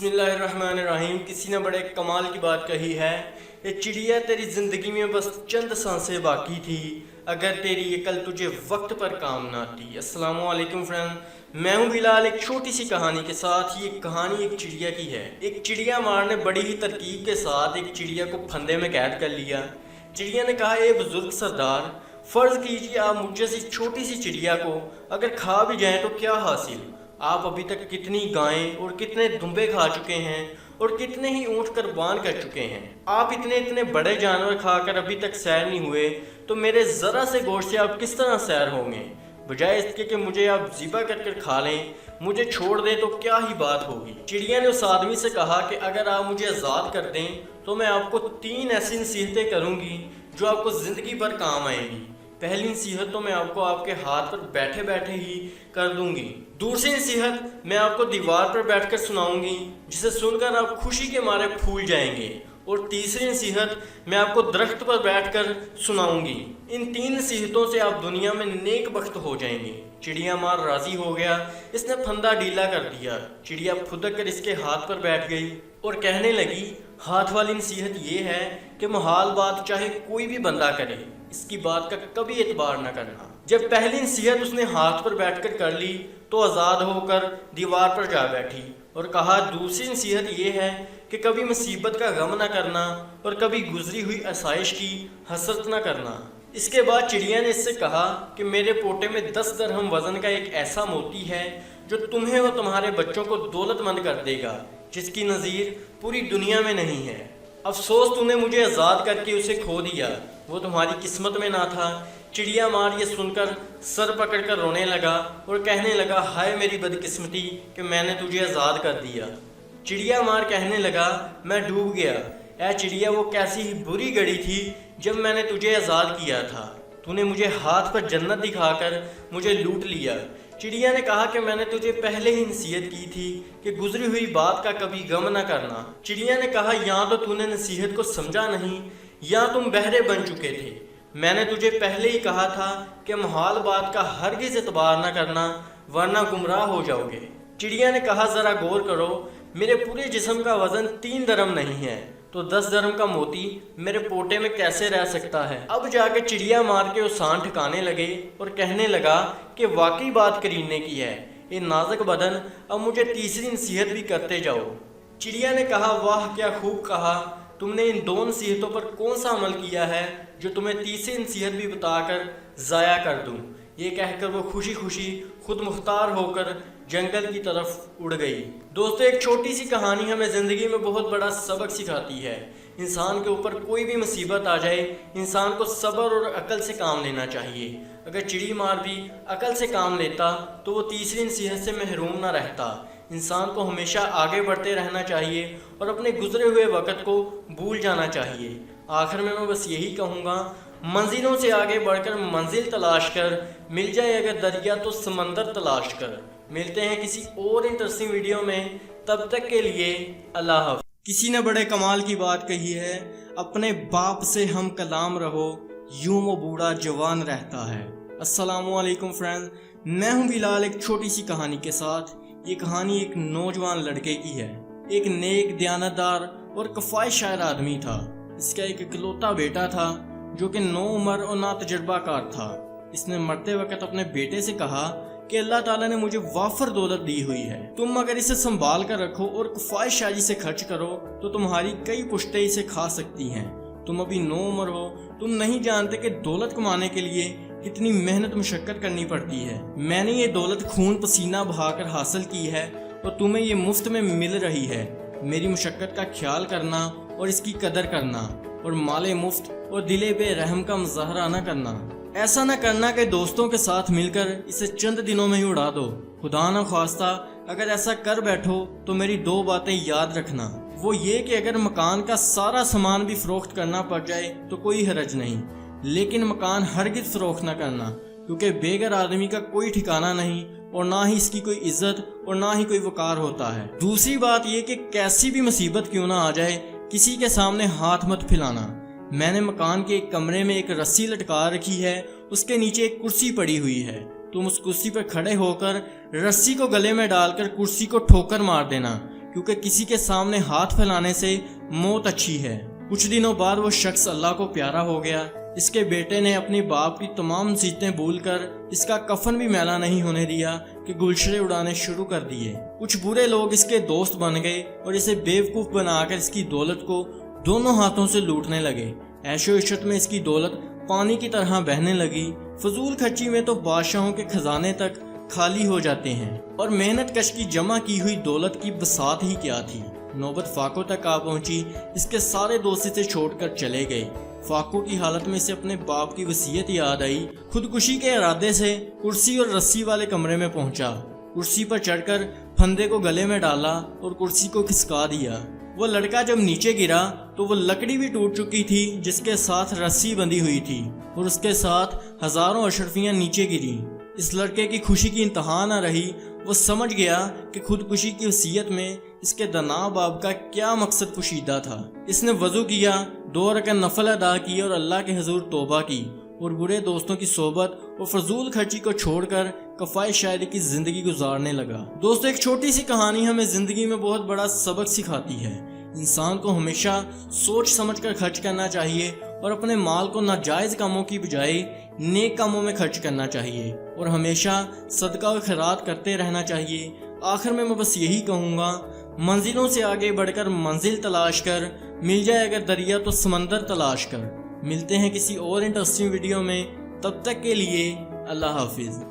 बिस्मिल्लाहिर्रहमानिर्रहीम। किसी ने बड़े कमाल की बात कही है, ये चिड़िया तेरी ज़िंदगी में बस चंद सांसें बाकी थी, अगर तेरी ये कल तुझे वक्त पर काम ना आती। अस्सलामु अलैकुम फ्रेंड, मैं हूँ बिलाल। एक छोटी सी कहानी के साथ। ये कहानी एक चिड़िया की है। एक चिड़िया मार ने बड़ी ही तरकीब के साथ एक चिड़िया को फंदे में कैद कर लिया। चिड़िया ने कहा, ए बुजुर्ग सरदार, फ़र्ज़ कीजिए आप मुझ जैसी छोटी सी चिड़िया को अगर खा भी जाएं तो क्या हासिल। आप अभी तक कितनी गायें और कितने दुम्बे खा चुके हैं और कितने ही ऊँट कुर्बान कर चुके हैं। आप इतने इतने बड़े जानवर खाकर अभी तक सैर नहीं हुए, तो मेरे ज़रा से गोश्त से आप किस तरह सैर होंगे। बजाय इसके कि मुझे आप ज़िबा कर कर खा लें, मुझे छोड़ दें तो क्या ही बात होगी। चिड़िया ने उस आदमी से कहा कि अगर आप मुझे आज़ाद कर दें तो मैं आपको 3 ऐसी नसीहतें करूँगी जो आपको ज़िंदगी भर काम आएंगी। पहली नसीहत तो मैं आपको आपके हाथ पर बैठे बैठे ही कर दूंगी। दूसरी नसीहत मैं आपको दीवार पर बैठकर सुनाऊंगी, जिसे सुनकर आप खुशी के मारे फूल जाएंगे। और तीसरी नसीहत मैं आपको दरख्त पर बैठकर सुनाऊंगी। इन 3 नसीहतों से आप दुनिया में नेक बख्त हो जाएंगे। चिड़िया मार राजी हो गया। इसने फंदा ढीला कर दिया। चिड़िया फुदक कर इसके हाथ पर बैठ गई और कहने लगी, हाथ वाली नसीहत ये है कि मुहाल बात चाहे कोई भी बंदा करे, इसकी बात का कभी एतबार न करना। जब पहली नसीहत उसने हाथ पर बैठकर कर ली तो आज़ाद होकर दीवार पर जा बैठी और कहा, दूसरी नसीहत ये है कि कभी मुसीबत का गम न करना और कभी गुजरी हुई आसाइश की हसरत न करना। इसके बाद चिड़िया ने इससे कहा कि मेरे पोटे में 10 दरहम वज़न का एक ऐसा मोती है जो तुम्हें और तुम्हारे बच्चों को दौलतमंद कर देगा, जिसकी नज़ीर पूरी दुनिया में नहीं है। अफसोस तूने मुझे आज़ाद करके उसे खो दिया, वो तुम्हारी किस्मत में ना था। चिड़िया मार ये सुनकर सर पकड़कर रोने लगा और कहने लगा, हाय मेरी बदकिस्मती कि मैंने तुझे आज़ाद कर दिया। चिड़िया मार कहने लगा, मैं डूब गया। ऐ चिड़िया, वो कैसी ही बुरी घड़ी थी जब मैंने तुझे आज़ाद किया था। तूने मुझे हाथ पर जन्नत दिखाकर मुझे लूट लिया। चिड़िया ने कहा कि मैंने तुझे पहले ही नसीहत की थी कि गुजरी हुई बात का कभी गम न करना। चिड़िया ने कहा, या तो तूने नसीहत को समझा नहीं या तुम बहरे बन चुके थे। मैंने तुझे पहले ही कहा था कि मुहाल बात का हरगिज़ एतबार न करना, वरना गुमराह हो जाओगे। चिड़िया ने कहा, ज़रा गौर करो, मेरे पूरे जिस्म का वज़न 3 दरम नहीं है, तो 10 दरम का मोती मेरे पोटे में कैसे रह सकता है। अब जाके चिड़िया मार के उसान ठिकाने लगे और कहने लगा कि वाकई बात करीने की है, ये नाजुक बदन। अब मुझे तीसरी नसीहत भी करते जाओ। चिड़िया ने कहा, वाह क्या खूब कहा, तुमने इन 2 नसीहतों पर कौन सा अमल किया है जो तुम्हें तीसरी नसीहत भी बताकर ज़ाया कर दूं। ये कहकर वो खुशी खुशी खुद मुख्तार होकर जंगल की तरफ उड़ गई। दोस्तों, एक छोटी सी कहानी हमें ज़िंदगी में बहुत बड़ा सबक सिखाती है। इंसान के ऊपर कोई भी मुसीबत आ जाए, इंसान को सब्र और अकल से काम लेना चाहिए। अगर चिड़ी मार भी अकल से काम लेता तो वो तीसरी नसीहत से महरूम ना रहता। इंसान को हमेशा आगे बढ़ते रहना चाहिए और अपने गुजरे हुए वक़्त को भूल जाना चाहिए। आखिर में मैं बस यही कहूँगा, मंजिलों से आगे बढ़कर मंजिल तलाश कर, मिल जाए अगर दरिया तो समंदर तलाश कर। मिलते हैं किसी और इंटरेस्टिंग वीडियो में, तब तक के लिए अल्लाह हाफ़िज़। किसी ने बड़े कमाल की बात कही है, अपने बाप से हम कलाम रहो, यूं वो बूढ़ा जवान रहता है। अस्सलामु अलैकुम फ्रेंड्स, मैं हूं बिलाल एक छोटी सी कहानी के साथ। ये कहानी एक नौजवान लड़के की है। एक नेक, दयानतदार और कफ़ायत शायर आदमी था। इसका एक इकलौता बेटा था जो कि नौउम्र और ना तजुर्बाकार था। इसने मरते वक्त अपने बेटे से कहा कि अल्लाह ताला ने मुझे वाफर दौलत दी हुई है, तुम अगर इसे संभाल कर रखो और कफ़ायत शायरी से खर्च करो तो तुम्हारी कई पुश्तें इसे खा सकती हैं। तुम अभी नौउम्र हो, तुम नहीं जानते कि दौलत कमाने के लिए कितनी मेहनत मुशक्कत करनी पड़ती है। मैंने ये दौलत खून पसीना बहाकर हासिल की है और तुम्हें ये मुफ्त में मिल रही है। मेरी मुशक्कत का ख्याल करना और इसकी कदर करना, और माले मुफ्त और दिले बेरहम का मुजाहरा न करना। ऐसा न करना कि दोस्तों के साथ मिलकर इसे चंद दिनों में ही उड़ा दो। खुदा न ख्वास्ता अगर ऐसा कर बैठो तो मेरी 2 बातें याद रखना। वो ये कि अगर मकान का सारा सामान भी फरोख्त करना पड़ जाए तो कोई हरज नहीं, लेकिन मकान हरगिज़ फरोख्त न करना, क्योंकि बेघर आदमी का कोई ठिकाना नहीं और ना ही इसकी कोई इज्जत और ना ही कोई वकार होता है। दूसरी बात यह कि कैसी भी मुसीबत क्यों ना आ जाए, किसी के सामने हाथ मत फैलाना। मैंने मकान के एक कमरे में एक रस्सी लटका रखी है, उसके नीचे एक कुर्सी पड़ी हुई है। तुम उस कुर्सी पर खड़े होकर रस्सी को गले में डालकर कुर्सी को ठोकर मार देना, کیونکہ کسی کے سامنے ہاتھ پھیلانے سے موت اچھی ہے۔ کچھ دنوں بعد وہ شخص اللہ کو پیارا ہو گیا۔ اس کے بیٹے نے اپنی باپ کی تمام نصیحتیں بھول کر اس کا کفن بھی میلا نہیں ہونے دیا کہ گلشرے اڑانے شروع کر دیے۔ کچھ برے لوگ اس کے دوست بن گئے اور اسے بیوقوف بنا کر اس کی دولت کو دونوں ہاتھوں سے لوٹنے لگے۔ عیش و عشرت میں اس کی دولت پانی کی طرح بہنے لگی۔ فضول خرچی میں تو بادشاہوں کے خزانے تک خالی ہو جاتے ہیں، اور محنت کش کی جمع کی ہوئی دولت کی بساط ہی کیا تھی۔ نوبت فاقو تک آ پہنچی۔ اس کے سارے دوست اسے چھوڑ کر چلے گئے۔ فاقو کی حالت میں اسے اپنے باپ کی وصیت یاد آئی۔ خودکشی کے ارادے سے کرسی اور رسی والے کمرے میں پہنچا۔ کرسی پر چڑھ کر پھندے کو گلے میں ڈالا اور کرسی کو کھسکا دیا۔ وہ لڑکا جب نیچے گرا تو وہ لکڑی بھی ٹوٹ چکی تھی جس کے ساتھ رسی بندھی ہوئی تھی، اور اس کے ساتھ ہزاروں اشرفیاں نیچے گری۔ اس لڑکے کی خوشی کی انتہا نہ رہی۔ وہ سمجھ گیا کہ خودکشی کی وصیت میں اس کے دنا باپ کا کیا مقصد پوشیدہ تھا۔ اس نے وضو کیا، 2 رکعت نفل ادا کی اور اللہ کے حضور توبہ کی، اور برے دوستوں کی صحبت اور فضول خرچی کو چھوڑ کر کفایہ شاعری کی زندگی گزارنے لگا۔ دوستو، ایک چھوٹی سی کہانی ہمیں زندگی میں بہت بڑا سبق سکھاتی ہے۔ انسان کو ہمیشہ سوچ سمجھ کر خرچ کرنا چاہیے، اور اپنے مال کو ناجائز کاموں کی بجائے نیک کاموں میں خرچ کرنا چاہیے، اور ہمیشہ صدقہ و خیرات کرتے رہنا چاہیے۔ آخر میں بس یہی کہوں گا، منزلوں سے آگے بڑھ کر منزل تلاش کر، مل جائے اگر دریا تو سمندر تلاش کر۔ ملتے ہیں کسی اور انٹرسٹنگ ویڈیو میں، تب تک کے لیے اللہ حافظ۔